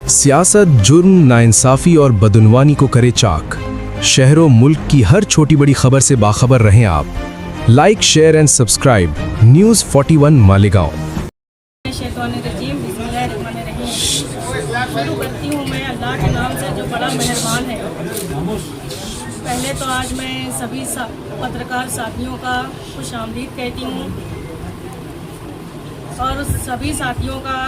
सियासत जुर्म, नाइंसाफी और बदउनवानी को करे चाक। शहरों मुल्क की हर छोटी बड़ी खबर से बाखबर रहें आप। Like, share and subscribe news 41 Malegaon. शुरू करती हूँ मैं अल्लाह के नाम से जो बड़ा मेहरबान है। पहले तो आज मैं सभी पत्रकार साथियों का खुशामदीद कहती हूँ और सभी साथियों का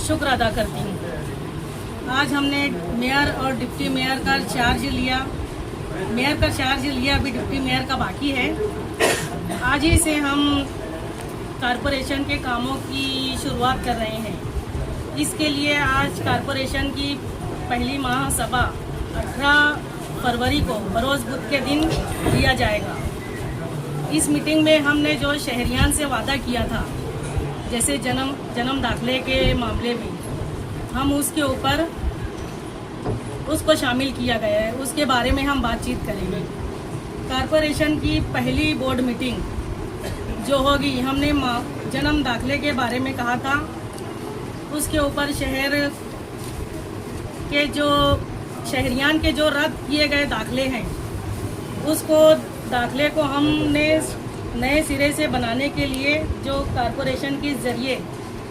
शुक्र अदा करती हूँ। आज हमने मेयर और डिप्टी मेयर का चार्ज लिया। मेयर का चार्ज लिया, अभी डिप्टी मेयर का बाकी है। आज ही से हम कारपोरेशन के कामों की शुरुआत कर रहे हैं। इसके लिए आज कारपोरेशन की पहली महासभा 18 फरवरी को बरोज़ बुध के दिन लिया जाएगा। इस मीटिंग में हमने जो शहरियान से वादा किया था, जैसे जन्म दाखिले के मामले में हम उसके ऊपर उसको शामिल किया गया है, उसके बारे में हम बातचीत करेंगे। कारपोरेशन की पहली बोर्ड मीटिंग जो होगी, हमने जन्म दाखिले के बारे में कहा था। उसके ऊपर शहर के जो शहरियान के जो रद्द किए गए दाखिले हैं, उसको दाखिले को हमने नए सिरे से बनाने के लिए जो कारपोरेशन के ज़रिए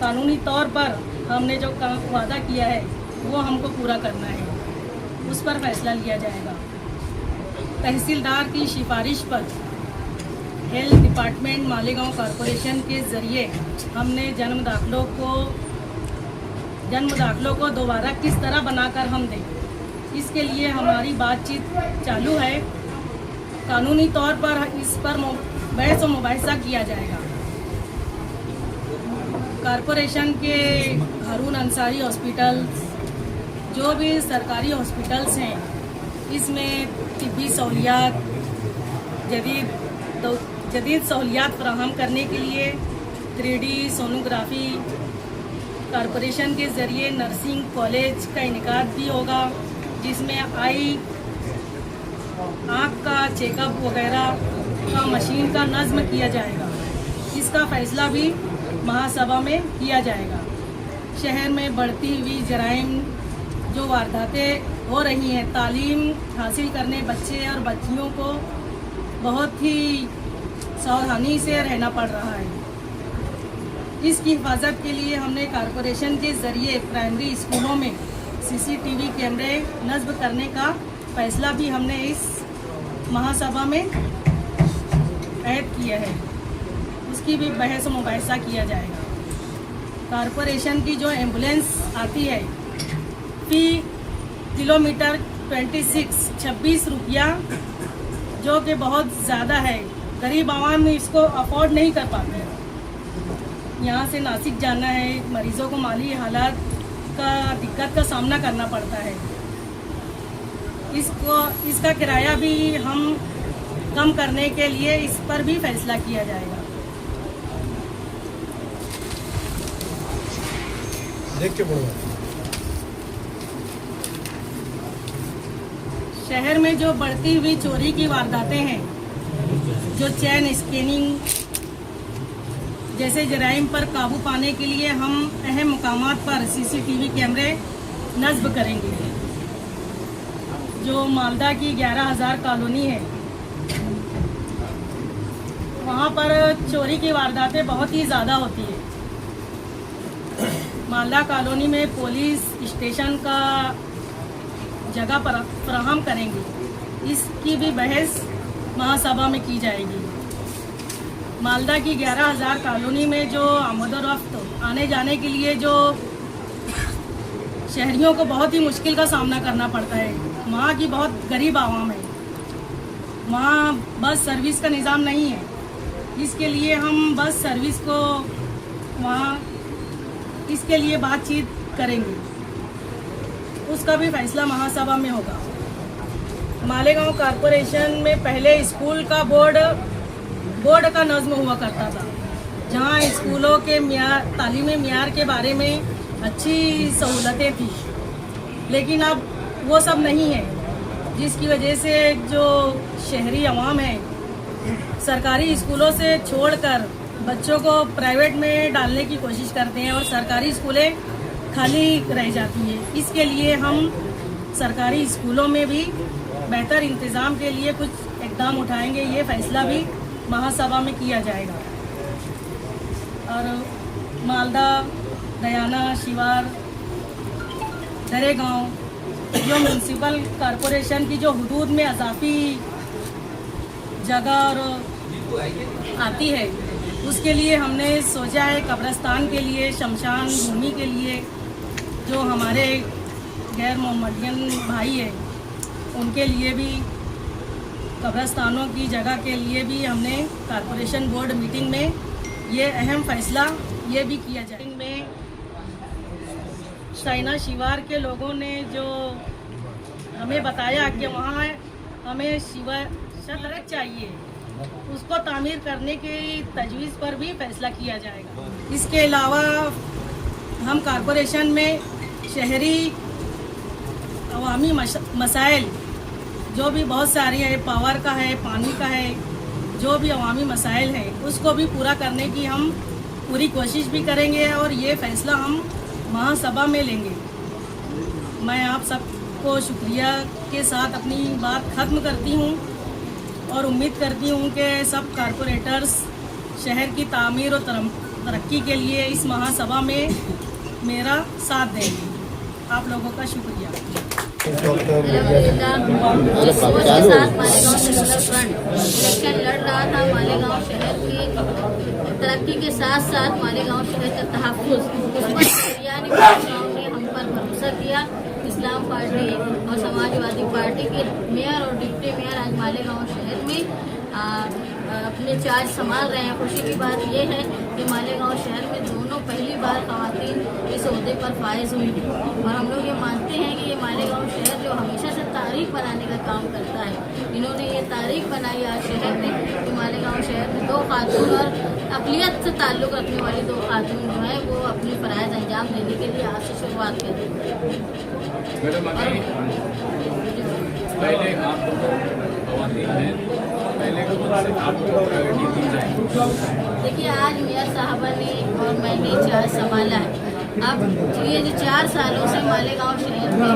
कानूनी तौर पर हमने जो वादा किया है वो हमको पूरा करना है। उस पर फैसला लिया जाएगा। तहसीलदार की सिफारिश पर हेल्थ डिपार्टमेंट मालेगांव कारपोरेशन के ज़रिए हमने जन्म दाखिलों को दोबारा किस तरह बनाकर हम दें, इसके लिए हमारी बातचीत चालू है। कानूनी तौर पर इस पर बहस व मुबाहिसा किया जाएगा। कारपोरेशन के हारून अंसारी हॉस्पिटल, जो भी सरकारी हॉस्पिटल्स हैं, इसमें तिब्बी सहूलियात, जदीद सहूलियात फराहम करने के लिए 3D सोनोग्राफी कारपोरेशन के ज़रिए नर्सिंग कॉलेज का इनेकाद भी होगा, जिसमें आँख का चेकअप वगैरह का मशीन का नज़्म किया जाएगा। इसका फ़ैसला भी महासभा में किया जाएगा। शहर में बढ़ती हुई जराइम, जो वारदातें हो रही हैं, तालीम हासिल करने बच्चे और बच्चियों को बहुत ही सावधानी से रहना पड़ रहा है। इसकी हिफाजत के लिए हमने कारपोरेशन के ज़रिए प्राइमरी स्कूलों में CCTV कैमरे नस्ब करने का फ़ैसला भी हमने इस महासभा में ऐड किया है। उसकी भी बहस व मुबाहिसा किया जाएगा। कारपोरेशन की जो एम्बुलेंस आती है, फी किलोमीटर 26 रुपया, जो कि बहुत ज़्यादा है। गरीब आवाम इसको अफोर्ड नहीं कर पाते। यहाँ से नासिक जाना है, मरीज़ों को माली हालात का दिक्कत का सामना करना पड़ता है। इसका किराया भी हम कम करने के लिए इस पर भी फैसला किया जाएगा। शहर में जो बढ़ती हुई चोरी की वारदातें हैं, जो चेन स्कैनिंग जैसे जराइम पर काबू पाने के लिए हम अहम मुकामात पर CCTV कैमरे नस्ब करेंगे। जो मालदा की 11,000 कॉलोनी है, वहाँ पर चोरी की वारदातें बहुत ही ज़्यादा होती है। मालदा कॉलोनी में पुलिस स्टेशन का जगह पर फराहम करेंगे। इसकी भी बहस महासभा में की जाएगी। मालदा की 11,000 कॉलोनी में जो आमद-ओ-रफ्त आने जाने के लिए जो शहरियों को बहुत ही मुश्किल का सामना करना पड़ता है, वहाँ की बहुत गरीब आवाम है, वहाँ बस सर्विस का निज़ाम नहीं है। इसके लिए हम बस सर्विस को वहाँ इसके लिए बातचीत करेंगे। उसका भी फैसला महासभा में होगा। मालेगांव कारपोरेशन में पहले स्कूल का बोर्ड का नज़्म हुआ करता था, जहाँ स्कूलों के तालीमी मियार के बारे में अच्छी सहूलतें थी, लेकिन अब वो सब नहीं है, जिसकी वजह से जो शहरी अवाम है सरकारी स्कूलों से छोड़कर बच्चों को प्राइवेट में डालने की कोशिश करते हैं और सरकारी स्कूलें खाली रह जाती है। इसके लिए हम सरकारी स्कूलों में भी बेहतर इंतज़ाम के लिए कुछ इकदाम उठाएंगे। ये फैसला भी महासभा में किया जाएगा। और मालदा, दयाना, शिवार, दरेगांव जो म्यूनसिपल कॉरपोरेशन की जो हुदूद में अजाफी जगह और आती है, उसके लिए हमने सोचा है कब्रिस्तान के लिए, शमशान भूमि के लिए, जो हमारे गैर मोहम्मदियन भाई है उनके लिए भी कब्रिस्तानों की जगह के लिए भी हमने कॉरपोरेशन बोर्ड मीटिंग में ये अहम फैसला ये भी किया जाए। में चाइना शिवार के लोगों ने जो हमें बताया कि वहाँ हमें शिवार सड़क चाहिए, उसको तामीर करने की तजवीज़ पर भी फैसला किया जाएगा। इसके अलावा हम कॉरपोरेशन में शहरी अवामी मसाइल जो भी बहुत सारी है, पावर का है, पानी का है, जो भी अवामी मसाइल है उसको भी पूरा करने की हम पूरी कोशिश भी करेंगे और ये फैसला हम महासभा में लेंगे। मैं आप सबको शुक्रिया के साथ अपनी बात ख़त्म करती हूँ और उम्मीद करती हूँ कि सब कारपोरेटर्स शहर की तामीर और तरक्की के लिए इस महासभा में मेरा साथ देंगे। आप लोगों का शुक्रिया। जिस सोच के साथ मालेगांव सेक्युलर फ्रंट इलेक्शन लड़ रहा था, मालेगांव शहर की तरक्की के साथ साथ मालेगांव शहर का तहफ़्फ़ुज़, उस पर शहरियानी मालेगांव ने हम पर भरोसा किया। इस्लाम पार्टी और समाजवादी पार्टी के मेयर और डिप्टी मेयर आज मालेगांव शहर में अपने चार्ज संभाल रहे हैं। खुशी की बात यह है कि मालेगांव शहर में दोनों पहली बार ख़वातीन इस ओहदे पर फायज हुई हैं और हम लोग ये मानते हैं कि ये मालेगांव शहर जो हमेशा से तारीख बनाने का काम करता है, इन्होंने ये तारीख बनाई आज शहर में कि मालेगांव शहर में 2 खातून और अक़लियत से ताल्लुक़ रखने वाली 2 खातून जो है वो अपनी फ़राइज़ अंजाम देने के लिए आज से शुरुआत कर रही है। पहले आप ख़वातीन हैं, पहले आपको प्रायोरिटी दी जाए। देखिए, आज मेयर साहबा ने और मैंने चार्ज संभाला है। अब ये जो 4 सालों से मालेगांव शहर में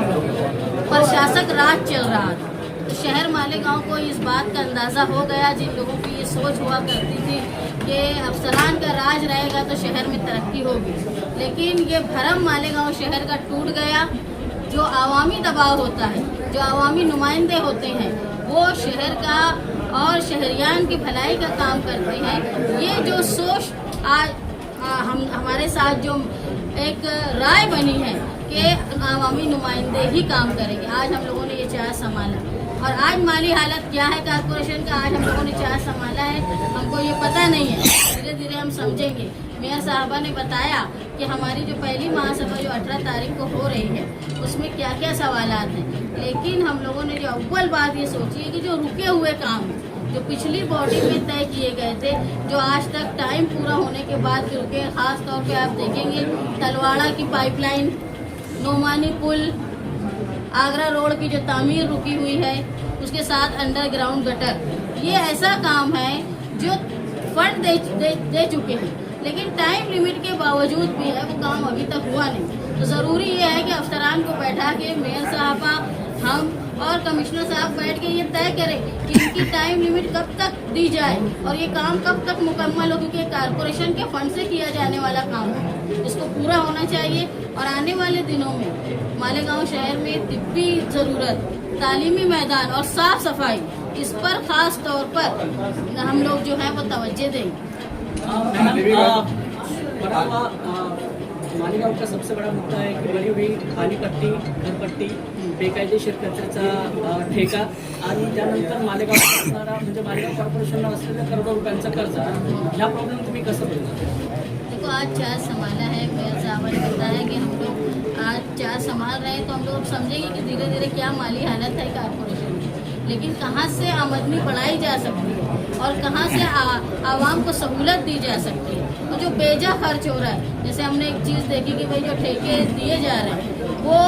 प्रशासक राज चल रहा था, तो शहर मालेगांव को इस बात का अंदाज़ा हो गया, जिन लोगों की ये सोच हुआ करती थी कि अफसरान का राज रहेगा तो शहर में तरक्की होगी, लेकिन ये भरम मालेगांव शहर का टूट गया। जो आवामी दबाव होता है, जो आवामी नुमाइंदे होते हैं, वो शहर का और शहरियान की भलाई का काम करते हैं। ये जो सोच आज हमारे साथ जो एक राय बनी है कि आवामी नुमाइंदे ही काम करेंगे, आज हम लोगों ने ये चार्ज संभाला। और आज माली हालत क्या है कारपोरेशन का, आज हम लोगों ने चार्ज संभाला है, हमको ये पता नहीं है, धीरे धीरे हम समझेंगे। मेयर साहबा ने बताया कि हमारी जो पहली महासभा जो 18 तारीख को हो रही है उसमें क्या क्या सवालात हैं, लेकिन हम लोगों ने जो अव्वल बात ये सोची है कि जो रुके हुए काम हैं, जो पिछली बॉडी में तय किए गए थे, जो आज तक टाइम पूरा होने के बाद भी रुके, ख़ास तौर पे आप देखेंगे तलवाड़ा की पाइपलाइन, नोमानी पुल, आगरा रोड की जो तामीर रुकी हुई है, उसके साथ अंडरग्राउंड गटर, ये ऐसा काम है जो फंड दे चुके हैं, लेकिन टाइम लिमिट के बावजूद भी है वो काम अभी तक हुआ नहीं। तो ज़रूरी ये है कि अफसरान को बैठा के मेयर साहबा, हम और कमिश्नर साहब बैठ के ये तय करें कि इनकी टाइम लिमिट कब तक दी जाए और ये काम कब तक मुकम्मल हो, क्योंकि कारपोरेशन के फंड से किया जाने वाला काम है, इसको पूरा होना चाहिए। और आने वाले दिनों में मालेगांव शहर में तिब्बी ज़रूरत, तालीमी मैदान और साफ सफाई, इस पर ख़ास तौर पर हम लोग जो है वो तवज्जो देंगे। मालेगांव का सबसे बड़ा मुद्दा है कि बड़ी हुई खाली पट्टी, घरपट्टी, बेकायदेशीर कचऱ्याचा ठेका आणि त्यानंतर मालेगाव म्हणजे मालेगाव कॉर्पोरेशनला असलेल्या करोडो रुपयांचा कर्ज, ह्या प्रॉब्लेम तुम्ही कसं बघता? देखो, आज चार्ज संभाला है, मेयर साहब ने बताया कि हम लोग आज चार्ज संभाल रहे हैं, तो हम लोग समझेंगे कि धीरे धीरे क्या माली हालत है कारपोरेशन की, लेकिन कहाँ से आमदनी बढ़ाई जा सकती है और कहाँ से आवाम को सहूलत दी जा सकती है। और जो बेजा खर्च हो रहा है, जैसे हमने एक चीज़ देखी कि भाई जो ठेके दिए जा रहे हैं वो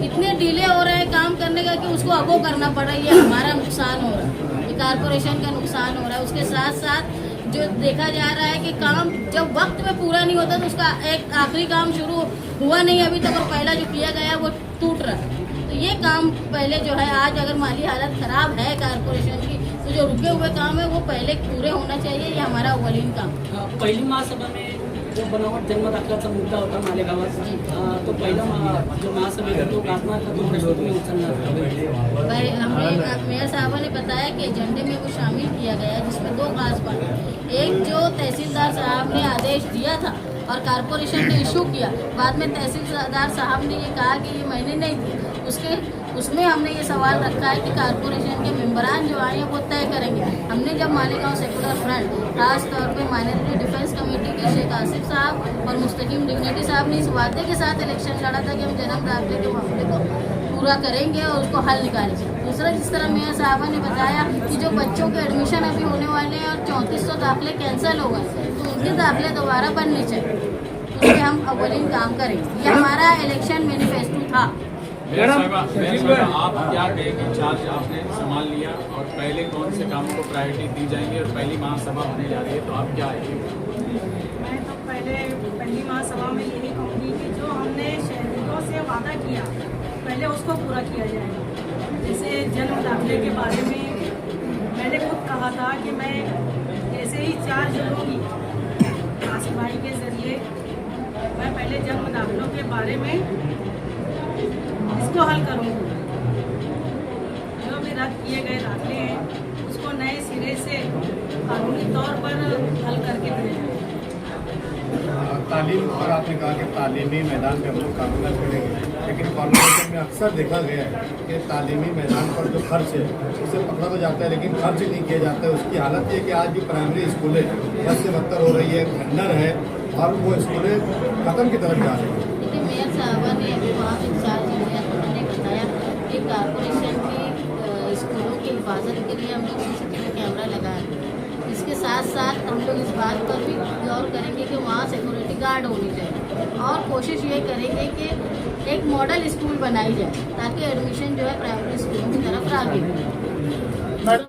इतने डिले हो रहे हैं काम करने का कि उसको अगो करना पड़ रहा है, ये हमारा नुकसान हो रहा है, ये कारपोरेशन का नुकसान हो रहा है। उसके साथ साथ जो देखा जा रहा है कि काम जब वक्त में पूरा नहीं होता तो उसका एक आखिरी काम शुरू हुआ नहीं अभी तक, और पहला जो किया गया वो टूट रहा है। तो ये काम पहले जो है, आज अगर माली हालत खराब है कारपोरेशन की, तो जो रुके हुए काम है वो पहले पूरे होना चाहिए। ये हमारा अव्वलीन काम। पहिली महासभा में जो बनावट जन्म दाखल्याचा मुद्दा होता मालेगावात, तो पहिला जो महासभेचा तो गाजणार था, तो प्रश्न तुम्ही उचलणार था? भाई हमें मेयर साहबा ने बताया कि एजेंडे में वो शामिल किया गया है, जिसमें दो खास बात है। एक जो तहसीलदार साहब ने आदेश दिया था और कारपोरेशन ने इशू किया, बाद में तहसीलदार साहब ने ये कहा कि ये मैंने नहीं दिया, उसमें हमने ये सवाल रखा है कि कारपोरेशन के मेंबरान जो आए हैं वो तय करेंगे। हमने जब मालेगांव सेकुलर फ्रंट, खास तौर पे माइनॉरिटी डिफेंस कमेटी के शेख आसिफ साहब और मुस्तकीम डिग्निटी साहब ने इस वादे के साथ इलेक्शन लड़ा था कि हम जन्म दाखिले के मामले को पूरा करेंगे और उसको हल निकालेंगे। दूसरा, जिस तरह मेयर साहबा ने बताया कि जो बच्चों के एडमिशन अभी होने वाले हैं और 3400 दाखिले कैंसिल हो गए, तो उनके दाखिले दोबारा बनने चाहिए, उसमें हम अव्वलीन काम करेंगे। ये हमारा इलेक्शन मैनिफेस्टो था। मेयर साहबा, आप क्या कहेंगे? चार्ज आपने संभाल लिया और पहले कौन से कामों को प्रायोरिटी दी जाएंगी, और पहली महासभा होने जा रही है, तो आप क्या आएंगे? मैं तो पहली महासभा में यही कहूँगी कि जो हमने शहरियों से वादा किया पहले उसको पूरा किया जाए। जैसे जन्म दाखिले के बारे में मैंने खुद कहा था कि मैं ऐसे ही चार्ज लूँगी आसिफ भाई के जरिए, मैं पहले जन्म दाखिलों के बारे में इसको हल करूँगी। जो भी रद्द किए गए दाखिले हैं उसको नए सिरे से कानूनी तौर पर हल करके दिए जाए। तालीम, और आपने कहा कि तालीमी मैदान में हम लोग कानून करेंगे, लेकिन कॉर्पोरेशन में अक्सर देखा गया है कि तालीमी मैदान पर जो खर्च है उसे पकड़ा तो जाता है लेकिन खर्च नहीं किया जाता है। उसकी हालत ये कि आज भी प्राइमरी स्कूलें बद से बदतर हो रही है, खंडर है और वो स्कूलें खत्म की तरफ जा रही है। देखिए, मेयर साहबा ने अभी वहाँ इंचार्ज इंजीनियर को मैंने बताया कि कारपोरेशन की स्कूलों की हिफाजत के लिए हम लोग CCTV कैमरा लगाए। इसके साथ साथ हम लोग इस बात पर भी गौर करेंगे कि वहाँ सिक्योरिटी गार्ड होनी चाहिए, और कोशिश ये करेंगे कि एक मॉडल स्कूल बनाई जाए ताकि एडमिशन जो है प्राइमरी स्कूलों की तरफ आगे बढ़े।